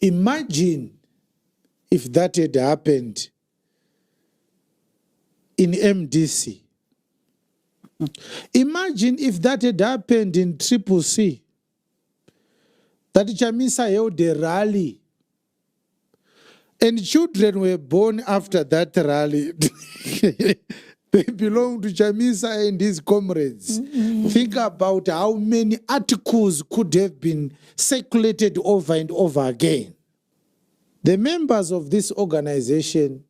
Imagine if that had happened in MDC. Imagine if that had happened in CCC. That Chamisa held a rally and children were born after that rally. They belong to Chamisa and his comrades. Think about how many articles could have been circulated over and over again. The members of this organization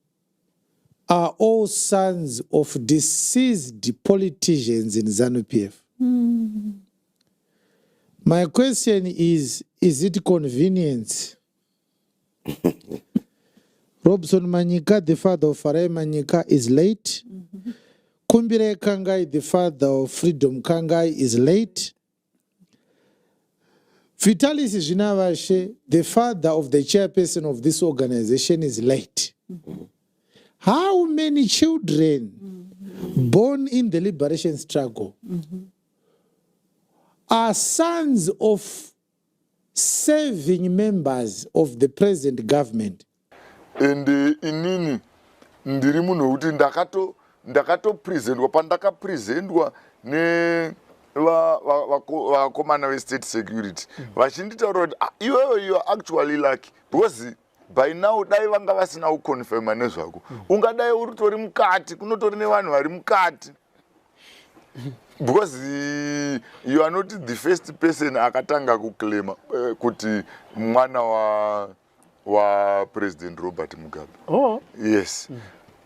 are all sons of deceased politicians in ZANU PF. My question is it convenient? Robson Manyika, the father of Farai Manyika, is late. Kumbire Kangai, the father of Freedom Kangai, is late. Vitalis Jinavashe, the father of the chairperson of this organization, is late. How many children born in the liberation struggle are sons of serving members of the present government? And inini ndiri munhu kuti ndakato presentwa pandaka presentwa ne vakomana ve-state security vachinditaura kuti iwewe you are actually lucky because by now dai vanga vasina kuconfirma nezvako ungadai uri mukati kunotori nevanhu vari mukati because you are not the first person akatanga kuclaima kuti mwana wa President Robert Mugabi. Oh. Yes.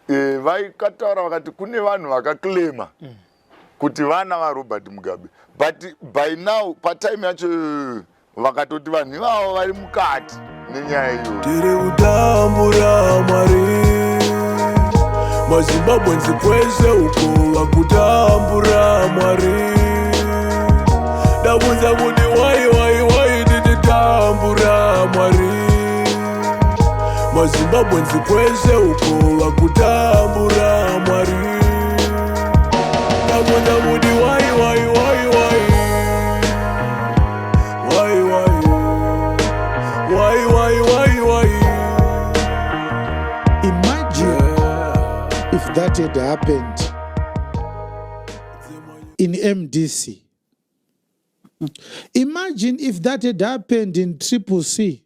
Vaikataura vakati kune vanhu vakaclaima kuti vana va Robert Mugabe. But by now patime yacho vakatoti vanhu ivavo vari mukati nenyaya iyo. Tiri kutambura Mwari maZimbabwe nzikwese uko vakutambura Mwari ndabvunza kuti wai tititambura Mwari maZimbabwe nzikwese uko vakutambura Mwari ndabvunza kuti wai if that had happened in MDC. Imagine if that had happened in CCC.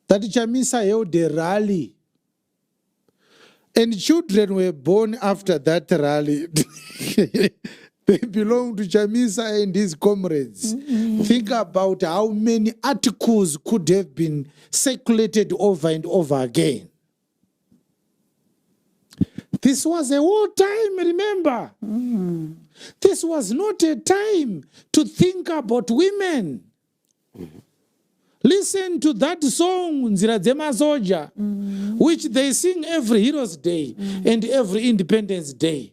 That Chamisa held a rally and children were born after that rally. They belong to Chamisa and his comrades. Think about how many articles could have been circulated over and over again. This was a war time, remember? This was not a time to think about women. Listen to that song, Nzira Dzema Soja, which they sing every Heroes Day and every Independence Day.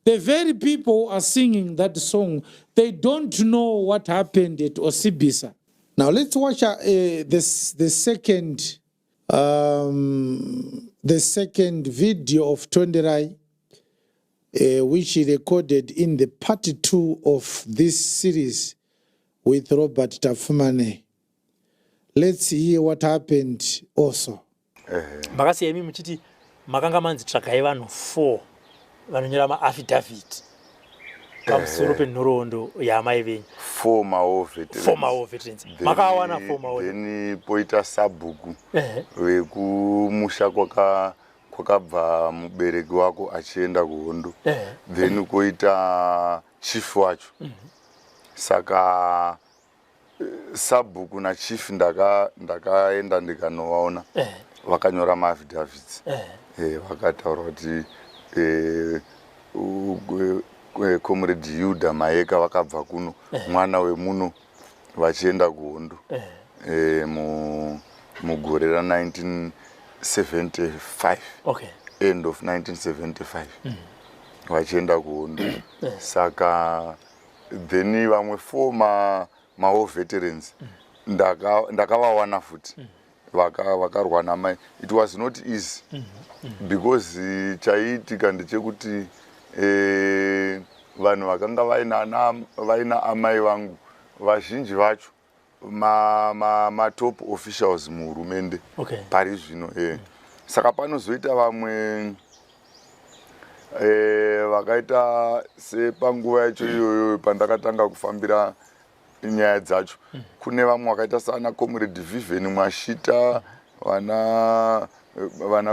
The very people who are singing that song, they don't know what happened at Osibisa. Now let's watch the second video of Tsvangirai, which he recorded in the part 2 of this series with Robert Tafumane. Let's hear what happened also. Makasi yemi mchiti makanga manzi tsvakai vanhu 4 vanonyora ma-affidavit pamusoro penhoroondo yamai venyu 4 ma-war veterans makawana 4 ma-war then poita sabhuku vekumusha kwakabva mubereki wako achienda kuhondo then koita chief wacho saka sabhuku na chief ndakaenda ndikanovaona vakanyora ma-affidavits vakataura kuti comrade Yuda Maeka vakabva kuno mwana wemuno vachienda kuhondo mugore ra1975 end of 1975 vachienda kuhondo saka then vamwe 4 ma-war veterans ndakavawana futi vakarwa namai. It was not easy because chaiitika ndechekuti vanhu vakanga vaina amai vangu vazhinji vacho top officials muhurumende Okay. pari zvino. Saka panozoita vamwe vakaita sepanguva yacho iyoyo pandakatanga kufambira nyaya dzacho. Kune vamwe vakaita sana comrade Vivian Mwashita, vana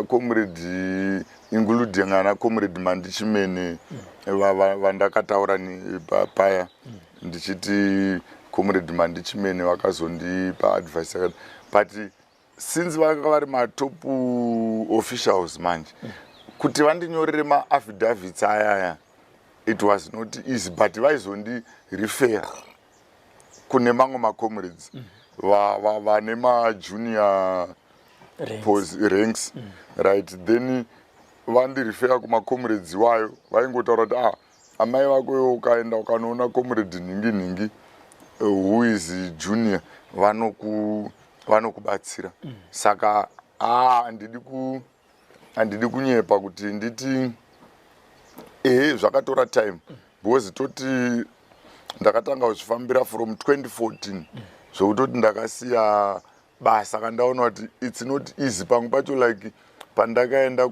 comrade including ana comrade Mandichimene vandakataura paya ndichiti comrade Mandichimene vakazondipa advice yakati, but since vanga vari matop officials manje kuti vandinyorere ma-affidavits ayaya, it was not easy, but vaizondi refer kune mamwe macomrades vane majunior ranks, right? Then vandirefer kumacomrades wayo vaingotaura kuti amai vako ukaenda ukanoona comrade ningi who is junior vanokubatsira. Saka handidi kunyepa kuti nditi zvakatora time, because toti ndakatanga kuzvifambira from 2014 zvokutoti ndakasiya basa kandaona kuti it's not easy pamwe pacho, like pandakaenda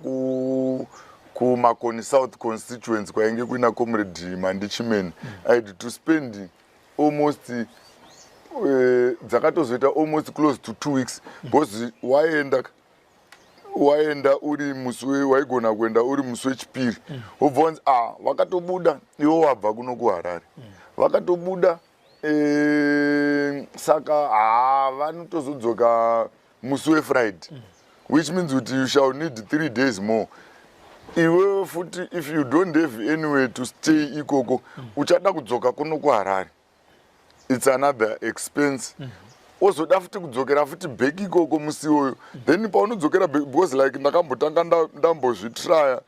kumakoni south constituents kwainge kuina comrade Mandichimene, I had to spend almost dzakatozoita almost close to 2 weeks, because waenda uri muswe, waigona kuenda uri musi wechipiri wobva wanzi vakatobuda iwo wabva kuno kuHarare, vakatobuda saka vanotozodzoka musi weFriday, which means kuti you shall need 3 days more. Iwe futi if you don't have anywhere to stay ikoko uchada kudzoka kuno kuHarare, it's another expense. Ozoda futi kudzokera futi back ikoko musi iwoyo, then paunodzokera back, because like ndakambotanga ndambozvitraya,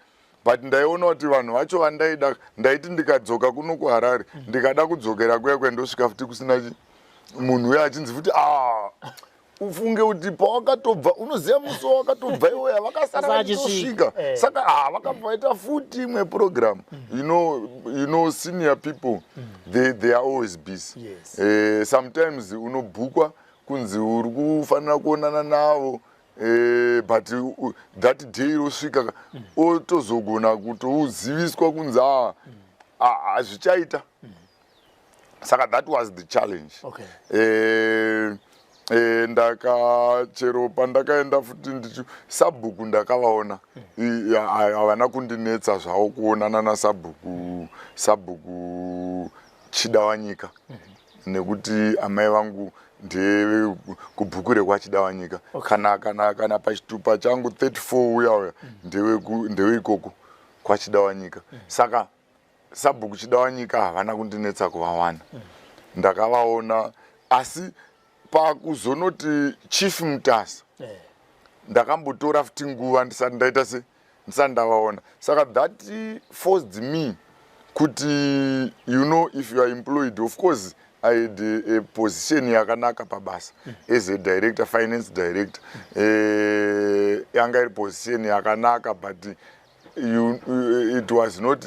but ndaiona kuti vanhu vacho vandaida ndaiti ndikadzoka kuno kuHarare ndikada kudzokera kuya kwendosvika futi kusina munhu uye achinzi futi ufunge kuti pawakatobva unoziva musi wakatobva iwoya vakasara vachitosvika, saka vakabva vaita futi imwe program. You know senior people they are always busy. Yes. Sometimes unobhukwa kunzi uri kufanira kuonana navo, but that day rosvika otozogona kutouziviswa kunzi hazvichaita. Saka that was the challenge. Okay. Chero pandakaenda futi ndicho sabhuku ndakavaona havana kundinetsa zvavo kuonana nasabhuku Chida wanyika, nekuti amai vangu ndeve kubhuku rekwachida wanyika. Kana pachitupa changu 34 uya ndewe ikoko kwachida wanyika. Saka sabhuku Chida wanyika havana kundinetsa kuvawana, ndakavaona. Asi pakuzonoti chief mutasa ndakambotora futi nguva ndisati ndaita ndisati ndavaona. Saka that forced me kuti, you know, if you are employed, of course I had a position yakanaka pabasa as a director, finance director, yanga iri position yakanaka, but it was not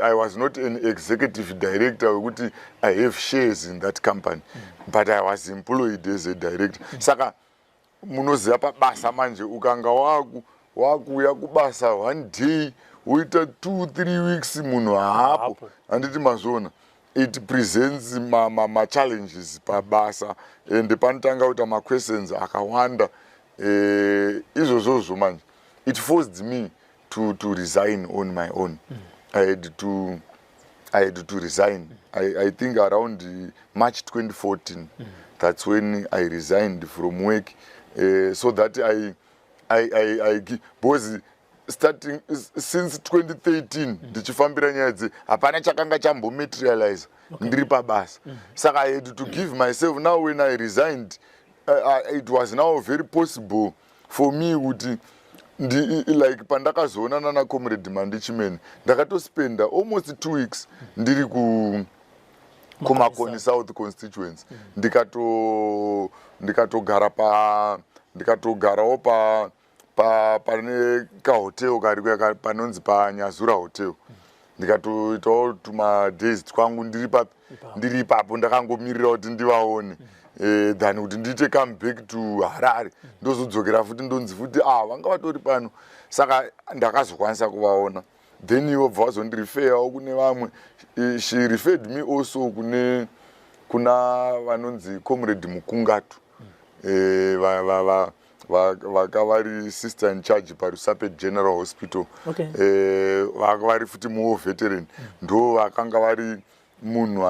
I was not an executive director wekuti I have shares in that company, but I was employed as a director. Saka munoziva pabasa manje ukanga wakuya kubasa 1 day uita 2-3 weeks munhu haapo, handiti mazvona. It presents ma-challenges pabasa, and panotanga kuita ma-questions akawanda izvozvozvo manje. It forced me to resign on my own. I had to resign. I think around March 2014. That's when I resigned from work, so that I because starting since 2013 ndichifambira nyaya dze hapana chakanga chambomaterialize ndiri pabasa. Saka I had to give myself, now when I resigned, it was now very possible for me kuti like pandakazoonana na comrade Mandichimene ndakatospenda almost 2 weeks ndiri kumakoni south constituents, ndikatogarawo pane kahotel kari panonzi paNyazura hotel, ndikatoitawo tuma days twangu ndiri ipapo ndakangomirira kuti ndivaone. than kuti ndiite come back to Harare ndozodzokera futi ndonzi futi vanga vatori pano. Saka ndakazokwanisa kuvaona. Then ivo bva vazondireferawo kune vamwe. She referred me also kuna vanonzi comrade Mukungatu. Vakavari sister in charge paRusape General Hospital. Vakavari futi muwo veteran. Ndo vakanga vari munhu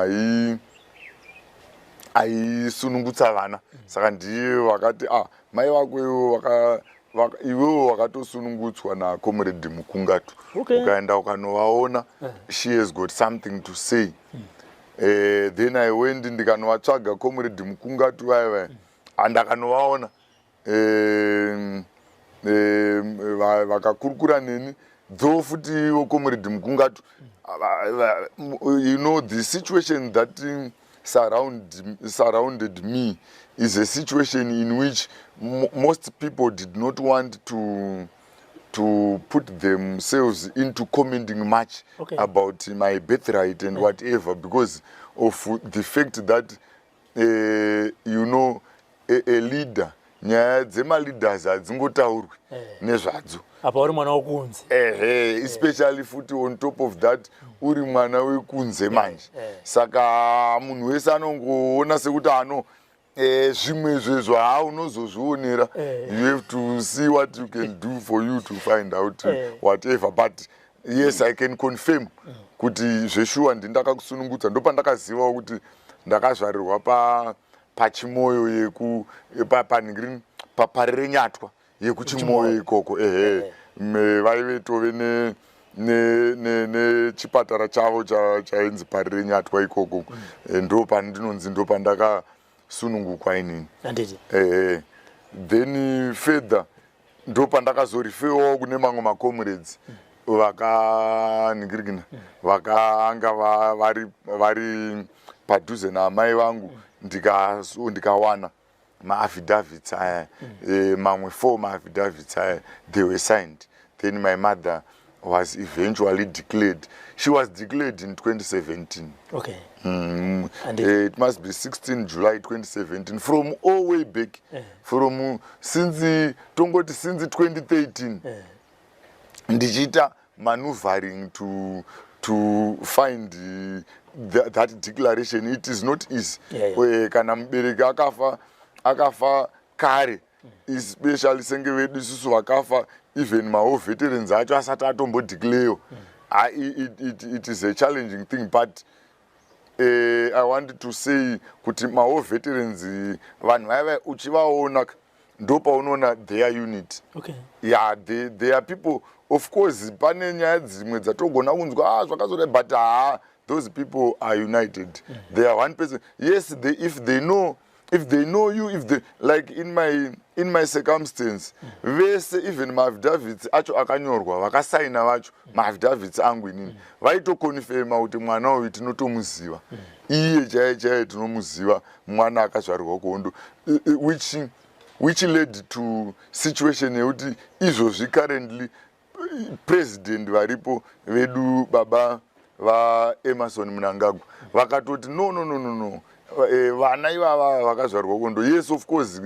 aisunungutsa vana. Saka ndiye vakati mai vako iwewo wakatosunungutswa na comrade Mukungatu. Ukaenda ukanovaona, she has got something to say. Then I went ndikanovatsvaga comrade Mukungatu vaya andakanovaona vakakurukura neni though futi ivo comrade Mukungatu, you know, the situation that surrounded me is a situation in which most people did not want to put themselves into commenting much about my birthright and whatever, because of the fact that you know, a leader, nyaya dzema-leaders hadzingotaurwi nezvadzo. Apa uri mwana wekunze. Especially futi on top of that uri mwana wekunze manje. Saka munhu wese anongoona sekuti zvimwe zvezvo unozozvionera. You have to see what you can do for you to find out whatever. But yes, I can confirm kuti zveshuwa ndindakakusunungutsa. Ndopandakazivawo kuti ndakazvarirwa pachimoyo paparire nyatwa yekuchimoyo ikoko. Vaive tove nechipatara chavo chainzi parire nyatwa ikoko. Ndopandakasunungukwa inini. Then further ndopandakazorifewawo kune mamwe macomrades vakanga vari padhuze naamai vangu. Ndikawana ma-affidavits aya, mamwe 4 ma-affidavits aya, they were signed. Then my mother was eventually declared. She was declared in 2017. It must be 16 July 2017. From all way back, since 2013, ndichita maneuvering to find that declaration. It is not easy. Kana mubereki akafa kare, especially senge vedu isusu vakafa, even mawo veterans acho asati atombodeclare. It is a challenging thing, but I wanted to say kuti mawo veterans vanhu vaya uchivaona ndopaunoona their unit. Yeah, they are people. Of course, pane nyaya dzimwe dzatogona kunzwa zvakazodai, but those people are united. They are one person. Yes, if they know you, like in my circumstance, vese even ma-affidavits acho akanyorwa vakasaina vacho ma-affidavits angu inini vaitokonfirma kuti mwana uyu tinotomuziva, iye chaiye tinomuziva, mwana akazvarirwa kuhondo, which led to situation yekuti izvozvi currently president varipo vedu baba Emerson Mnangagwa vakatoti no, vana ivava vakazvarwa kuhondo. Yes, of course,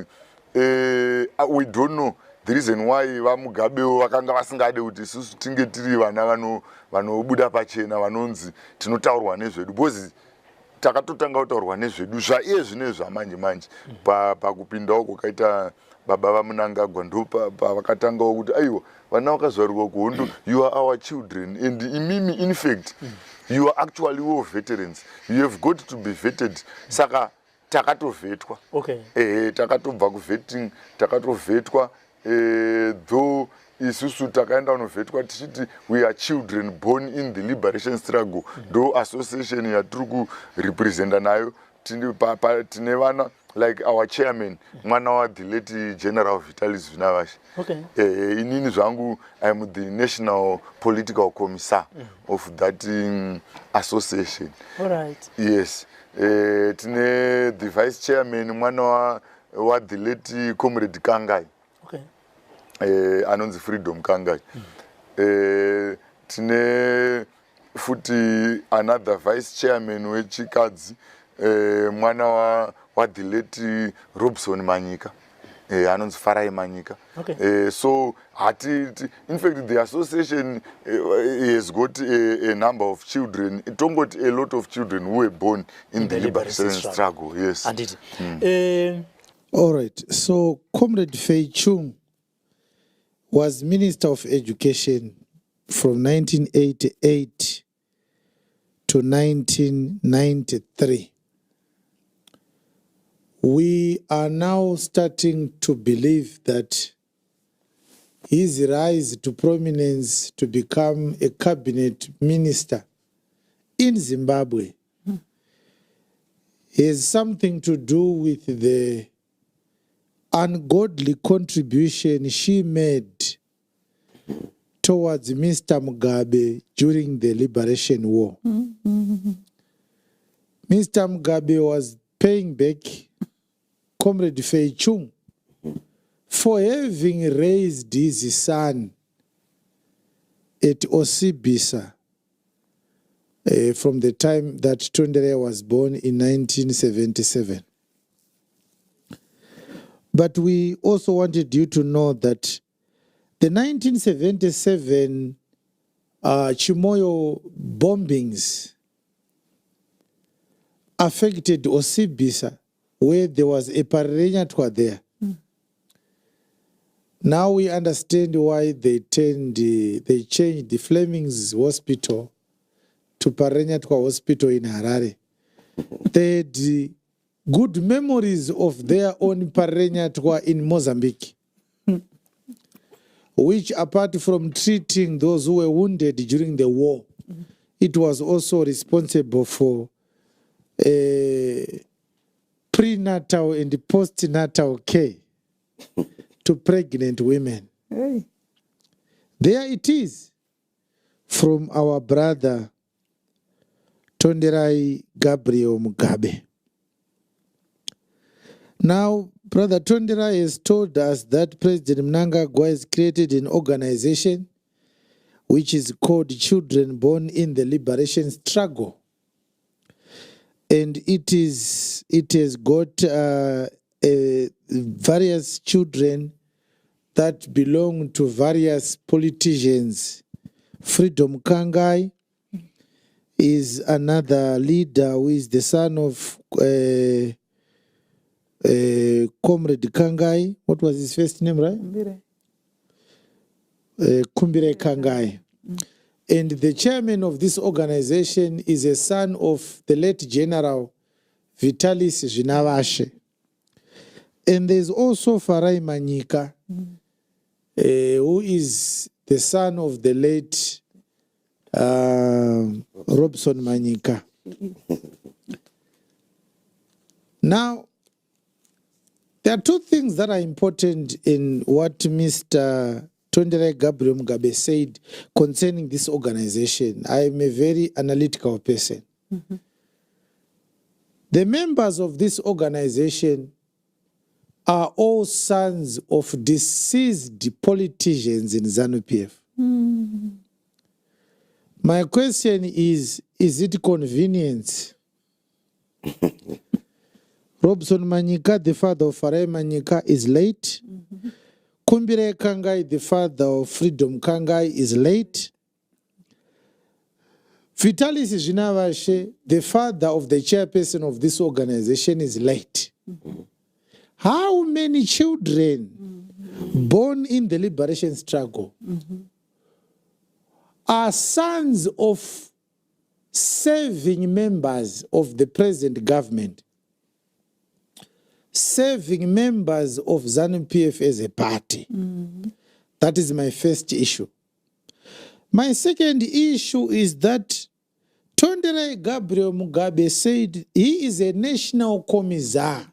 we don't know the reason why vamugabewo vakanga vasingade kuti isusu tinge tiri vana vanobuda pachena vanonzi tinotaurwa nezvedu, because takatotanga kutaurwa nezvedu zvaiye zvine zvamanje pakupindawo kwakaita baba vaMnangagwa. Ndo pavakatangawo kuti aiwa vana vakazvarirwa kuhondo, you are our children, and imimi in fact you are actually war veterans, you have got to be vetted. Saka takatovetwa. Takatobva kuvetting, takatovetwa, though isusu takaenda kunovetwa tichiti we are children born in the liberation struggle. Ndo association yatiri kurepresenta nayo tine vana like our chairman, mwana wa the late General Vitalis Vinavashi. Inini zvangu, I am the national political commissar of that association. Yes. Tine the vice chairman, mwana wa the late Comrade Kangai. Anonzi Freedom Kangai. Tine futi another vice chairman wechikadzi, mwana wa the late Robson Manyika. Anonzi Farai Manyika. Okay. So in fact the association has got a number of children. It got a lot of children who were born in the liberation struggle. Yes. Anditi. All right. So Comrade Fei Chung was Minister of Education from 1988 to 1993. We are now starting to believe that his rise to prominence to become a cabinet minister in Zimbabwe has something to do with the ungodly contribution she made towards Mr. Mugabe during the Liberation War. Mr. Mugabe was paying back Comrade Fei Chung for having raised his son at Osibisa from the time that Tsvangirai was born in 1977. But we also wanted you to know that the 1977 Chimoyo bombings affected Osibisa, where there was a Parenyatwa there. Now we understand why they changed the Fleming's Hospital to Parenyatwa Hospital in Harare. They had good memories of their own Parenyatwa in Mozambique, which apart from treating those who were wounded during the war, it was also responsible for prenatal and postnatal care to pregnant women. Hey. There it is from our brother Tsvangirai Gabriel Mugabe. Now, Brother Tsvangirai has told us that President Mnangagwa has created an organization which is called Children Born in the Liberation Struggle. And it has got various children that belong to various politicians. Freedom Kangai is another leader who is the son of Comrade Kangai. What was his first name, right? Kumbire Kangai. And the chairman of this organization is a son of the late General Vitalis Zvinavashe. And there's also Farai Manyika, who is the son of the late Robson Manyika. Now, there are two things that are important in what Mr. Tsvangirai Gabriel Mugabe said concerning this organization. I am a very analytical person. The members of this organization are all sons of deceased politicians in ZANU PF. My question is it convenient? Robson Manyika, the father of Farai Manyika, is late. Kumbire Kangai, the father of Freedom Kangai, is late. Vitalis Zvinavashe, the father of the chairperson of this organization, is late. How many children born in the liberation struggle are sons of serving members of the present government, serving members of ZANU PF as a party? That is my first issue. My second issue is that Tsvangirai Gabriel Mugabe said he is a national commissar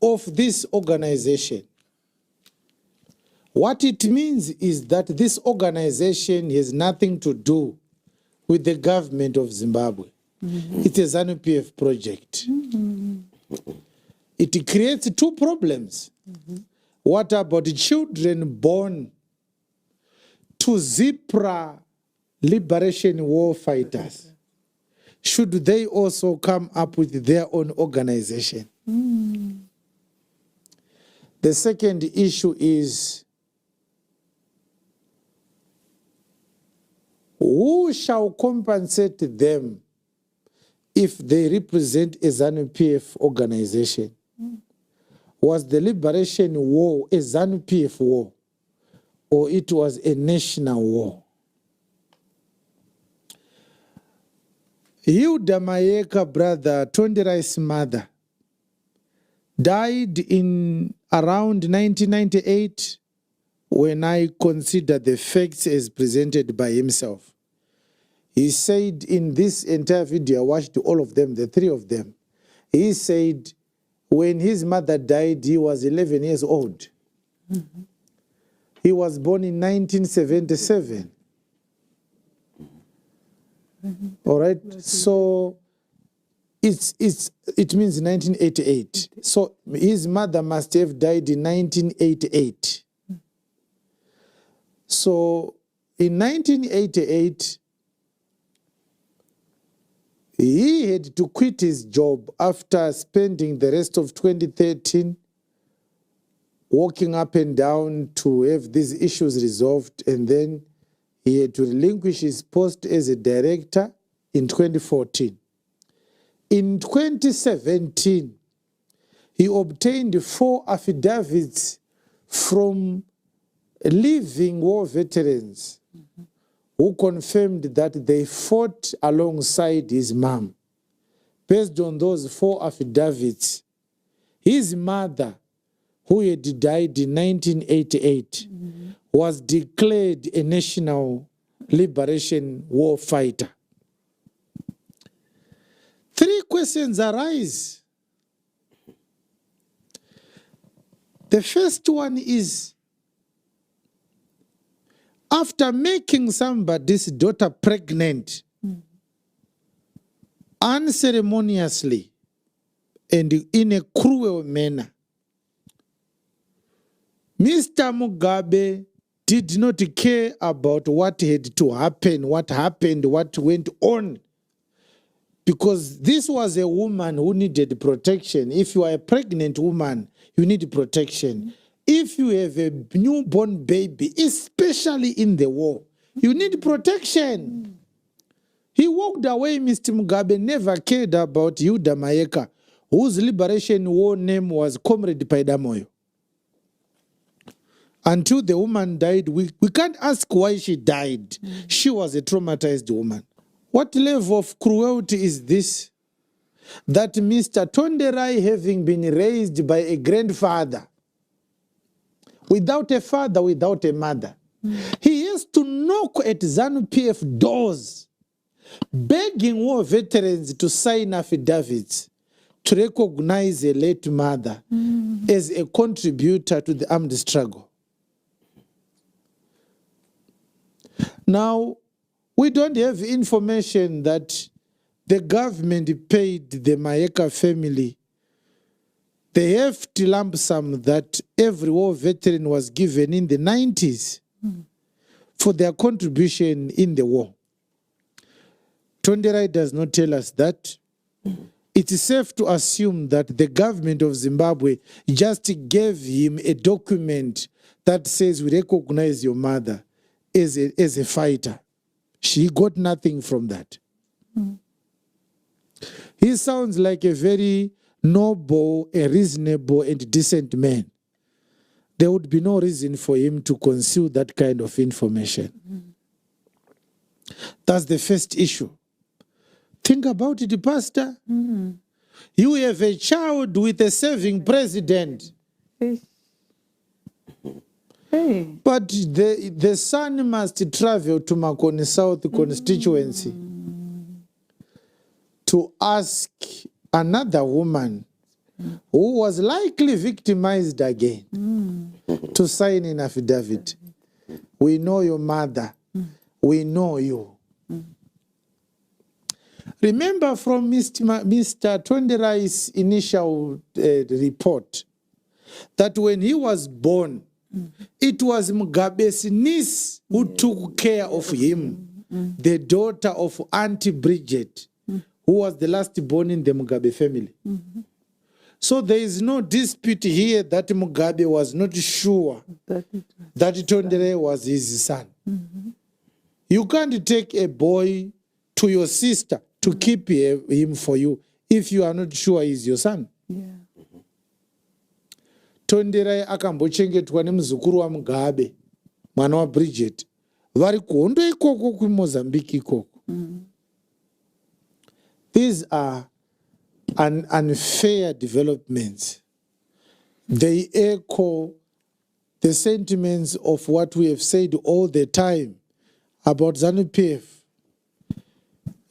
of this organization. What it means is that this organization has nothing to do with the government of Zimbabwe. It's a ZANU PF project. It creates two problems. What about children born to Zipra liberation war fighters? should they also come up with their own organization? The second issue is, who shall compensate them if they represent a ZANU PF organization? Was the liberation war a ZANU PF war, or it was a national war? Hilda Mayeka, brother, Tsvangirai mother, died in around 1998 when I consider the facts as presented by himself. He said in this entire video, I watched all of them, the three of them. He said when his mother died, he was 11 years old. He was born in 1977. All right, so it means 1988. So his mother must have died in 1988. So in 1988, he had to quit his job after spending the rest of 2013 walking up and down to have these issues resolved, and then he had to relinquish his post as a director in 2014. In 2017, he obtained 4 affidavits from living war veterans who confirmed that they fought alongside his mom. Based on those 4 affidavits, his mother, who had died in 1988, was declared a national liberation war fighter. 3 questions arise. The first one is, after making somebody's daughter pregnant unceremoniously and in a cruel manner, Mr. Mugabe did not care about what had to happen, what happened, what went on, because this was a woman who needed protection. If you are a pregnant woman, you need protection. If you have a newborn baby, especially in the war, you need protection. He walked away. Mr. Mugabe never cared about Hilda Mayeka, whose liberation war name was Comrade Paidamoyo. Until the woman died, we can't ask why she died. She was a traumatized woman. What level of cruelty is this? That Mr. Tsvangirai, having been raised by a grandfather, without a father, without a mother, he has to knock at ZANU PF doors, begging war veterans to sign affidavits to recognize a late mother as a contributor to the armed struggle. Now, we don't have information that the government paid the Mayeka family the hefty lump sum that every war veteran was given in the 90s for their contribution in the war. Tsvangirai does not tell us that. It is safe to assume that the government of Zimbabwe just gave him a document that says we recognize your mother as a fighter. She got nothing from that. He sounds like a very noble, a reasonable and decent man. There would be no reason for him to conceal that kind of information. That's the first issue. Think about it, Pastor. You have a child with a serving president. But the son must travel to Makoni South constituency to ask another woman who was likely victimized again to sign an affidavit. We know your mother. We know you. Remember from Mr. Tsvangirai's initial report that when he was born, it was Mugabe's niece who took care of him, the daughter of Auntie Bridget, who was the last born in the Mugabe family. So there is no dispute here that Mugabe was not sure that Tondirai was his son. You can't take a boy to your sister to keep him for you if you are not sure he's your son. Tondirai akambochengetwa nemuzukuru waMugabe, mwana waBridget. Vari kuhondo ikoko kuMozambique ikoko. These are unfair developments. They echo the sentiments of what we have said all the time about ZANU PF.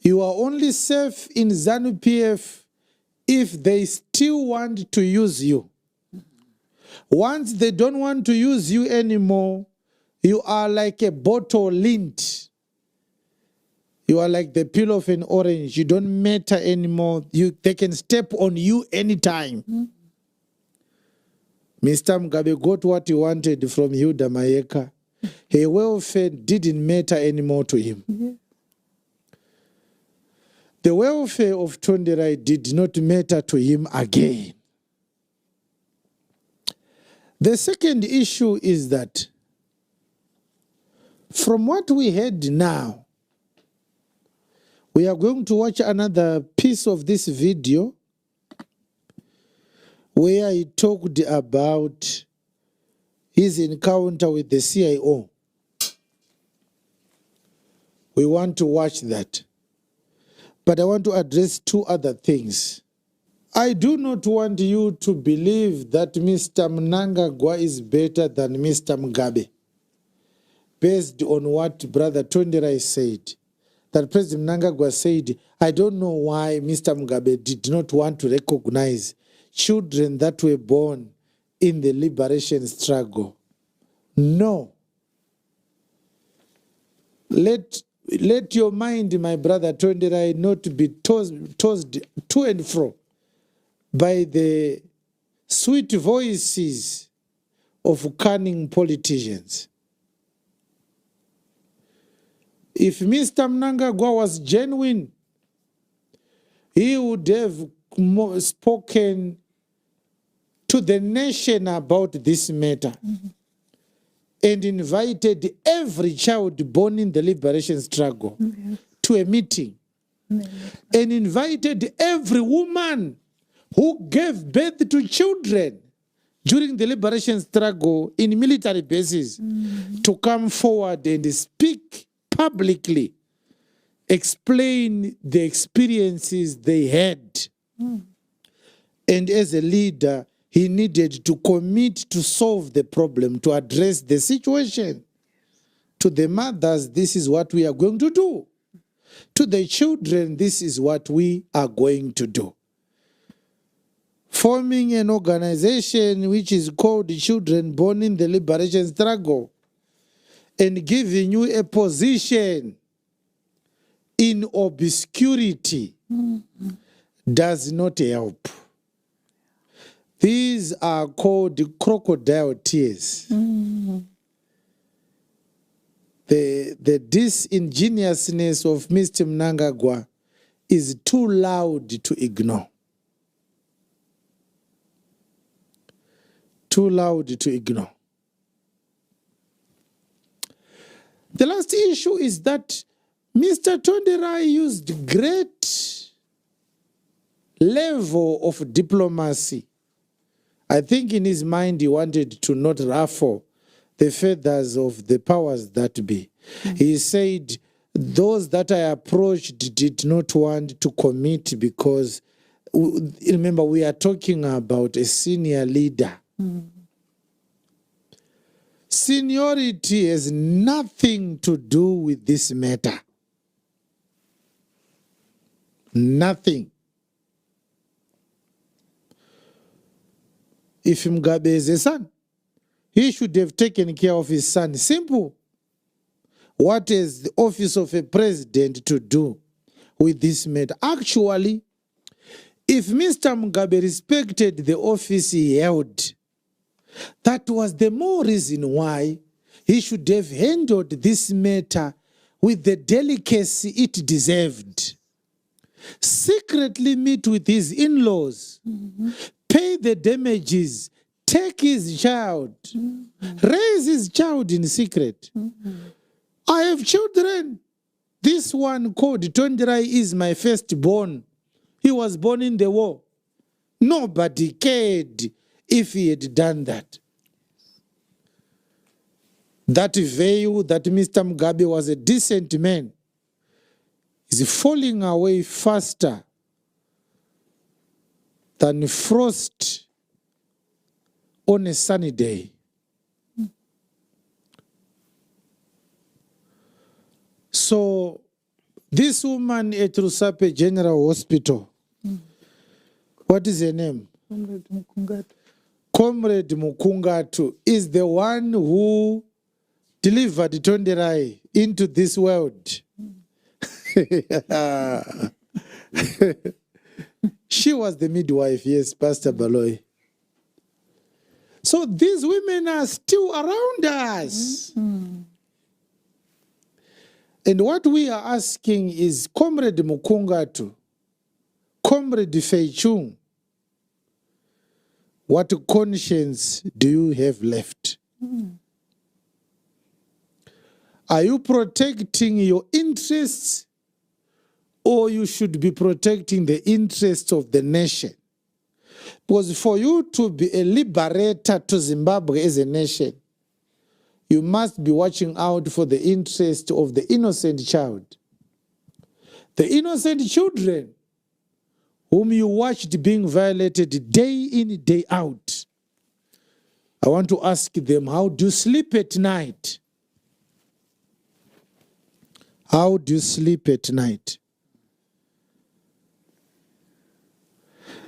You are only safe in ZANU PF if they still want to use you. Once they don't want to use you anymore, you are like a bottle lint. You are like the peel of an orange. You don't matter anymore. They can step on you anytime. Mr. Mugabe got what he wanted from Hilda Mayeka. Her welfare didn't matter anymore to him. The welfare of Tondirai did not matter to him again. The second issue is that from what we heard now, we are going to watch another piece of this video where he talked about his encounter with the CIO. We want to watch that. But I want to address two other things. I do not want you to believe that Mr. Mnangagwa is better than Mr. Mugabe, based on what Brother Tondirai said. That President Mnangagwa said, I don't know why Mr. Mugabe did not want to recognize children that were born in the liberation struggle. No. Let your mind, my brother Tondirai, not be tossed to and fro by the sweet voices of cunning politicians. If Mr. Mnangagwa was genuine, he would have spoken to the nation about this matter and invited every child born in the liberation struggle to a meeting and invited every woman who gave birth to children during the liberation struggle in military bases to come forward and speak publicly, explain the experiences they had. And as a leader, he needed to commit to solve the problem, to address the situation. To the mothers, this is what we are going to do. To the children, this is what we are going to do. Forming an organization which is called Children Born in the Liberation Struggle and giving you a position in obscurity does not help. These are called crocodile tears. The disingenuousness of Mr. Mnangagwa is too loud to ignore. Too loud to ignore. The last issue is that Mr. Tondirai used great level of diplomacy. I think in his mind he wanted to not ruffle the feathers of the powers that be. He said those that I approached did not want to commit because, remember, we are talking about a senior leader. Seniority has nothing to do with this matter. Nothing. If Mugabe is a son, he should have taken care of his son. Simple. What is the office of a president to do with this matter? Actually, if Mr. Mugabe respected the office he held, that was the more reason why he should have handled this matter with the delicacy it deserved. secretly meet with his in-laws, pay the damages, take his child, raise his child in secret. I have children. This one called Tsvangirai is my firstborn. He was born in the war. Nobody cared if he had done that. That veil that Mr. Mugabi was a decent man is falling away faster than frost on a sunny day. So this woman at Rusape General Hospital, what is her name? Comrade Mukungatu is the one who delivered Tsvangirai into this world. She was the midwife, yes, Pastor Baloy. So these women are still around us. And what we are asking is, Comrade Mukungatu, Comrade Feichung, what conscience do you have left? Are you protecting your interests, or you should be protecting the interests of the nation? Because for you to be a liberator to Zimbabwe as a nation, you must be watching out for the interest of the innocent child. The innocent children whom you watched being violated day in, day out. I want to ask them, how do you sleep at night? How do you sleep at night?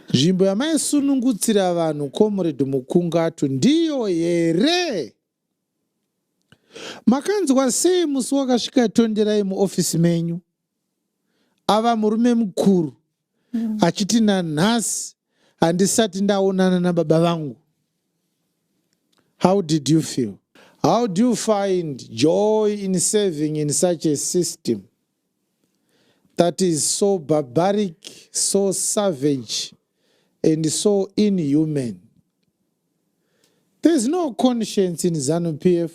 Nzvimbo yamaisunungutsira vanhu Comrade Mukungatu ndiyo here? Makanzwa sei musi wakasvika Tsvangirai muofisi menyu? Ava murume mukuru achiti nanhasi handisati ndaonana nababa vangu. How did you feel? How do you find joy in serving in such a system that is so barbaric, so savage, and so inhuman? There's no conscience in ZANU PF.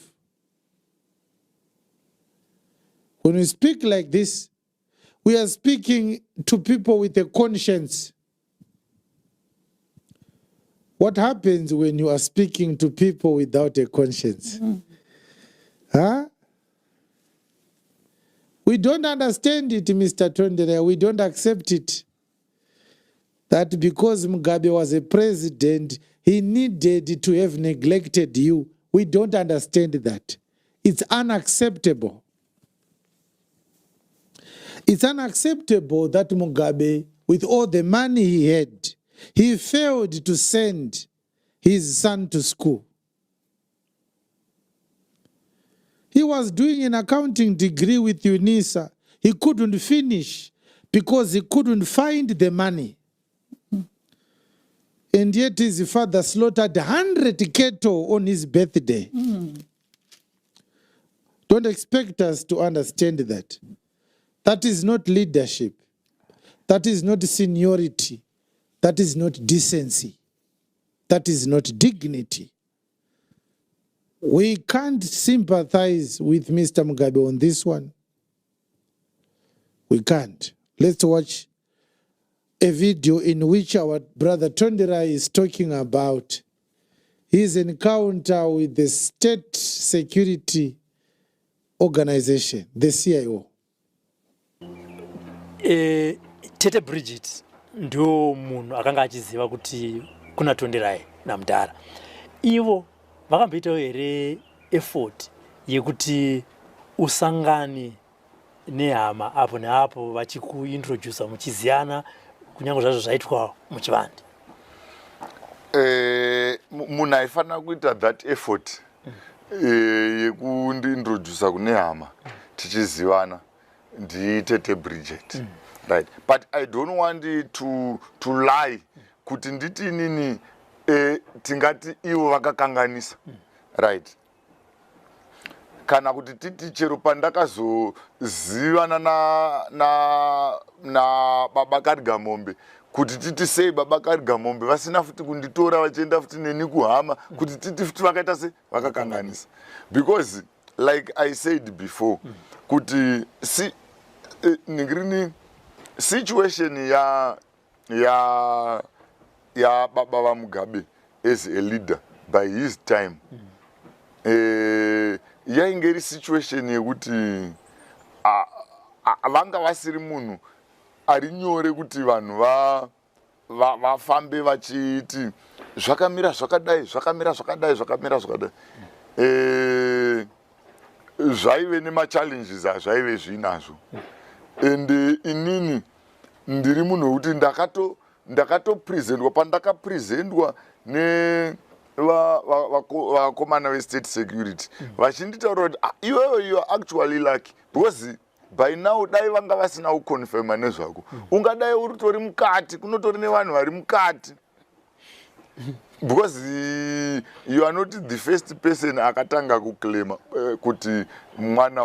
When we speak like this, we are speaking to people with a conscience. What happens when you are speaking to people without a conscience? Huh? We don't understand it, Mr. Tsvangirai. We don't accept it. That because Mugabe was a president, he needed to have neglected you. We don't understand that. It's unacceptable. It's unacceptable that Mugabe, with all the money he had, he failed to send his son to school. He was doing an accounting degree with UNISA. He couldn't finish because he couldn't find the money. And yet his father slaughtered 100 cattle on his birthday. Don't expect us to understand that. That is not leadership. That is not seniority. That is not decency. That is not dignity. We can't sympathize with Mr. Mugabe on this one. We can't. Let's watch a video in which our brother Tsvangirai is talking about his encounter with the state security organization, the CIO. Tete Bridget ndio munhu akanga achiziva kuti kuna Tsvangirai naMudhara. Ivo vakamboitawo here effort yekuti usangane nehama apo neapo vachikuintroduce muchiziyana kunyange zvazvo zvaitwa muchivande? Munhu aifanira kuita that effort yekundiintroduce kune hama tichizivana ndiTete Bridget. Right, but I don't want to lie kuti nditi nini tingati ivo vakakanganisa. Right, kana kuti titi chero pandakazozivana na baba Karigamombe kuti titi sei baba Karigamombe vasina futi kunditora vachienda futi neni kuhama kuti titi futi vakaita se vakakanganisa, because like I said before kuti ningrini situation ya baba va Mugabe as a leader by his time yaingeri situation yekuti vanga vasiri munhu ari nyore kuti vanhu vafambe vachiti zvakamira zvakadai zvakamira zvakadai zvakamira zvakadai. Zvaive nemachallenges azvaive zvinazvo, and inini ndiri munhu wekuti ndakatopresentwa pandakapresentwa ne vakomana ve-state security vachinditaura kuti iwewe you are actually lucky because by now dai vanga vasina kuconfirma nezvako ungadai uri tori mukati, kunotori nevanhu vari mukati, because you are not the first person akatanga kuclaima kuti mwana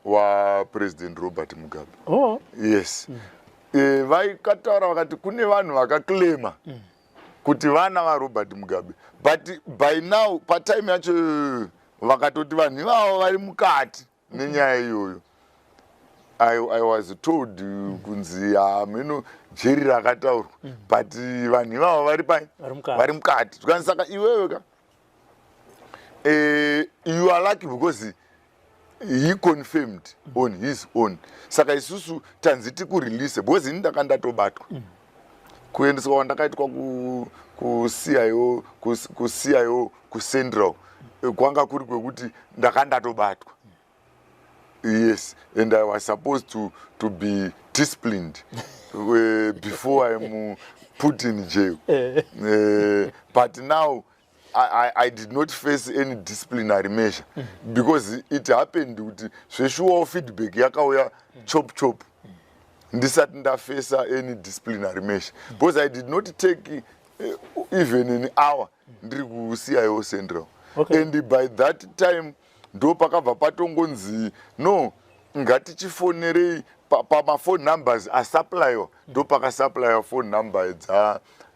wa President Robert Mugabe. Oh. Yes. Vaikataura vakati kune vanhu vakaclaima kuti vana va Robert Mugabe, but by now patime yacho vakatoti vanhu ivavo vari mukati nenyaya iyoyo. I was told kunzi jeri rakataurwa, but vanhu ivavo vari mukati. Saka iwewe ka you are lucky because he confirmed on his own. Saka isusu tanzi tikurelease because ini ndakandatobatwa kuendeswa kwandakaitwa ku CIO ku Central kwanga kuri kwekuti ndakandatobatwa. Yes, and I was supposed to be disciplined before I'm put in jail. But now I did not face any disciplinary measure because it happened with sure feedback yakauya chop. Ndisati ndafesa any disciplinary measure because I did not take even an hour ndiri ku CIO Central. Okay. And by that time ndo pakabva patongonzi no ngatichifonerei pamafone numbers asupplyiwa, ndo pakasupplyiwa phone number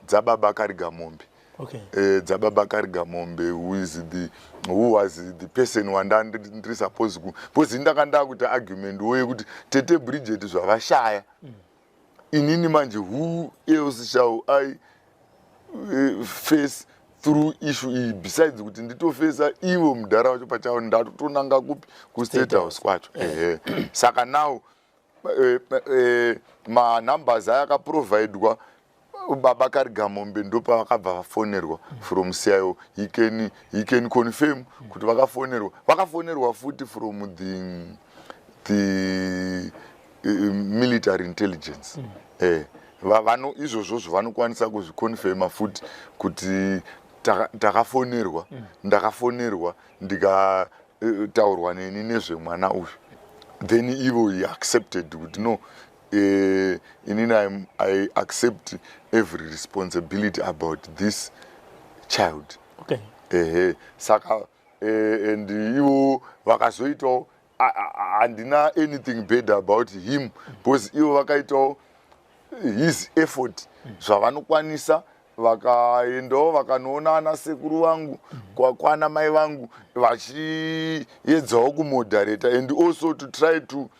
dzababa Karigamombe. Okay. Dzababa Karigamombe who was the person wandandiri supposed ku because ndakanda kuti argument wekuti Tete Bridget zvavashaya. Inini manje who else shall I face through issue besides kuti nditofesa iwo mudhara wacho pachavo ndatotonanga kupi ku-state house kwacho. Saka now ma-numbers ayakaprovidwa baba Karigamombe ndo pavakabva vafonerwa from CIO. He can confirm kuti vakafonerwa futi from the military intelligence. Vano izvozvo vanokwanisa kuzviconfirma futi kuti ndakafonerwa ndikataurwa neni nezvemwana uyu. Then ivo he accepted kuti no, inini I accept every responsibility about this child. Okay. Saka and ivo vakazoitawo handina anything bad about him because ivo vakaitawo his effort zvavanokwanisa vakaendawo vakanoona sekuru vangu kwana mai vangu vachiedzawo kumoderata and also to try to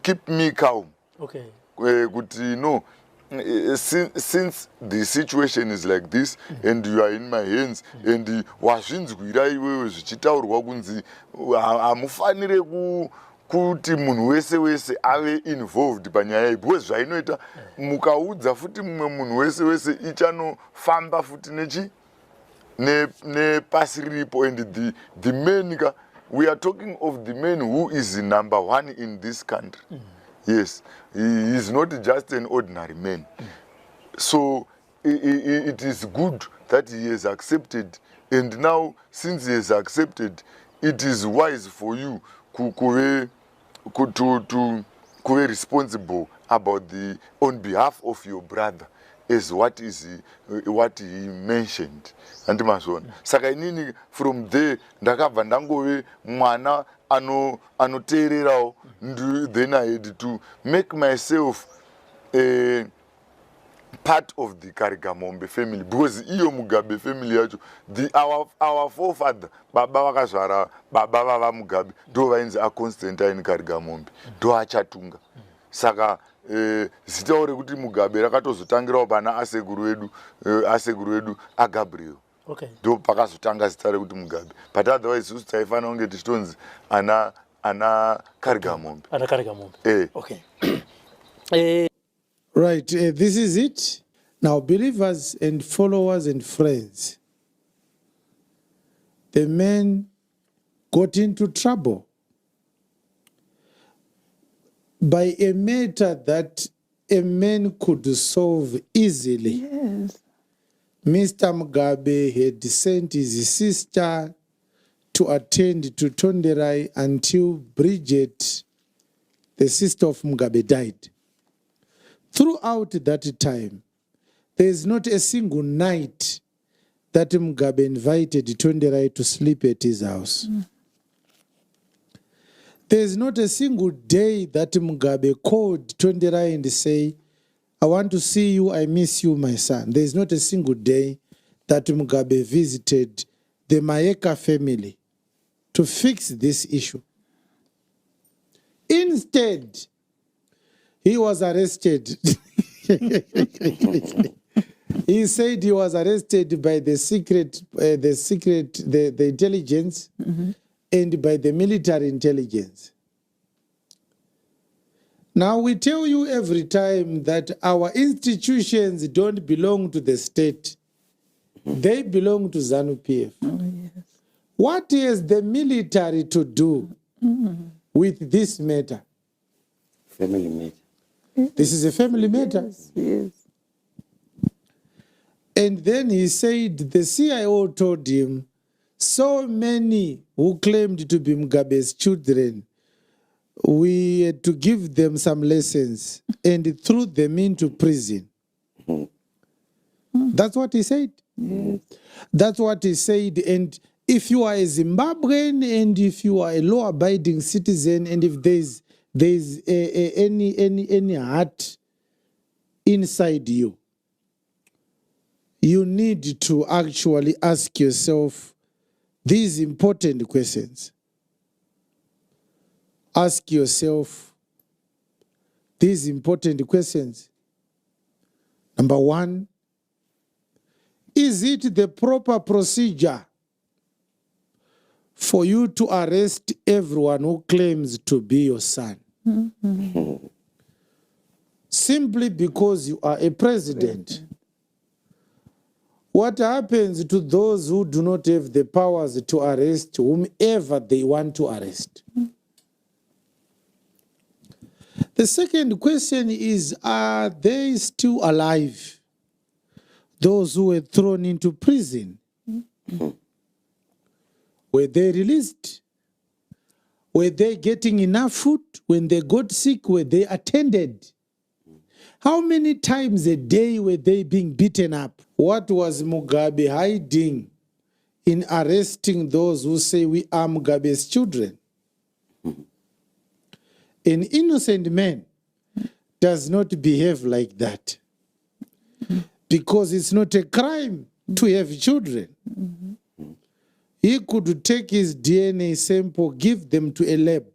keep me calm. Okay. Kuti no, since the situation is like this and you are in my hands and wazvinzwira iwewe zvichitaurwa kunzi hamufanire kuti munhu wese ave involved panyaya iyi because zvainoita mukaudza futi mumwe munhu wese ichanofamba futi nepasi riripo. And the man, we are talking of the man who is number one in this country. Yes, he is not just an ordinary man. So it is good that he has accepted, and now since he has accepted, it is wise for you to be responsible about on behalf of your brother. as what he mentioned. Andimazona. Saka inini from there ndakabva ndangove mwana anoteererawo, then I had to make myself a part of the Karigamombe family, because iyo Mugabe family yacho, our forefather baba vakazvara baba vava Mugabe ndo vainzi aConstantine Karigamombe ndo achatunga. Saka zitaure kuti Mugabe rakatozotangirawo pana asekuru vedu aGabriel. Okay. Ndo pakazotanga zita rekuti Mugabe, but otherwise isusu taifana kunge tichitonzi ana Karigamombe. Ana Karigamombe. Okay. Right, this is it. Now, believers and followers and friends, the men got into trouble by a matter that a man could solve easily. Yes. Mr. Mugabe had sent his sister to attend to Tsvangirai until Bridget, the sister of Mugabe, died. Throughout that time, there is not a single night that Mugabe invited Tsvangirai to sleep at his house. There is not a single day that Mugabe called Tsvangirai and say, I want to see you, I miss you, my son. There is not a single day that Mugabe visited the Mayeka family to fix this issue. Instead, he was arrested. He said he was arrested by the intelligence and by the military intelligence. Now we tell you every time that our institutions don't belong to the state. They belong to ZANU PF. Oh, yes. What has the military to do with this matter? Family matter. This is a family matter. Yes, yes. And then he said the CIO told him, so many who claimed to be Mugabe's children, we had to give them some lessons and threw them into prison. That's what he said. Yes. That's what he said. And if you are a Zimbabwean and if you are a law-abiding citizen and if there's any heart inside you, you need to actually ask yourself these important questions. Ask yourself these important questions. Number one, is it the proper procedure for you to arrest everyone who claims to be your son? Simply because you are a president. What happens to those who do not have the powers to arrest whomever they want to arrest? The second question is, are they still alive? Those who were thrown into prison. Were they released? Were they getting enough food? When they got sick, were they attended? How many times a day were they being beaten up? What was Mugabe hiding in arresting those who say we are Mugabe's children? An innocent man does not behave like that because it's not a crime to have children. He could take his DNA sample, give them to a lab,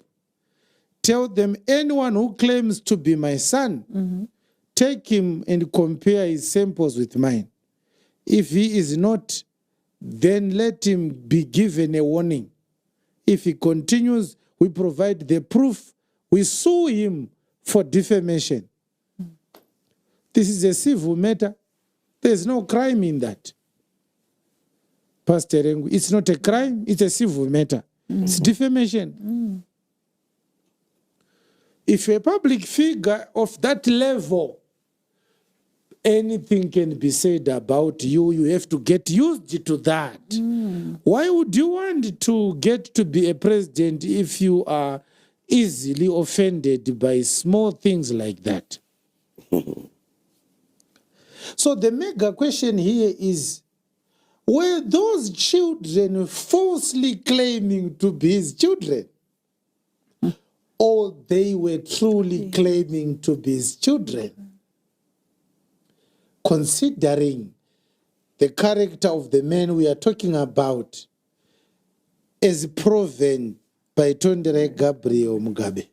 tell them anyone who claims to be my son, take him and compare his samples with mine. If he is not, then let him be given a warning. If he continues, we provide the proof. We sue him for defamation. This is a civil matter. There's no crime in that. Pastor Rengu, it's not a crime, it's a civil matter. It's defamation. If you're a public figure of that level, anything can be said about you. You have to get used to that. Why would you want to get to be a president if you are easily offended by small things like that? So the mega question here is, were those children falsely claiming to be his children? Or they were truly claiming to be his children? Considering the character of the man we are talking about as proven by Tsvangirai Gabriel Mugabi.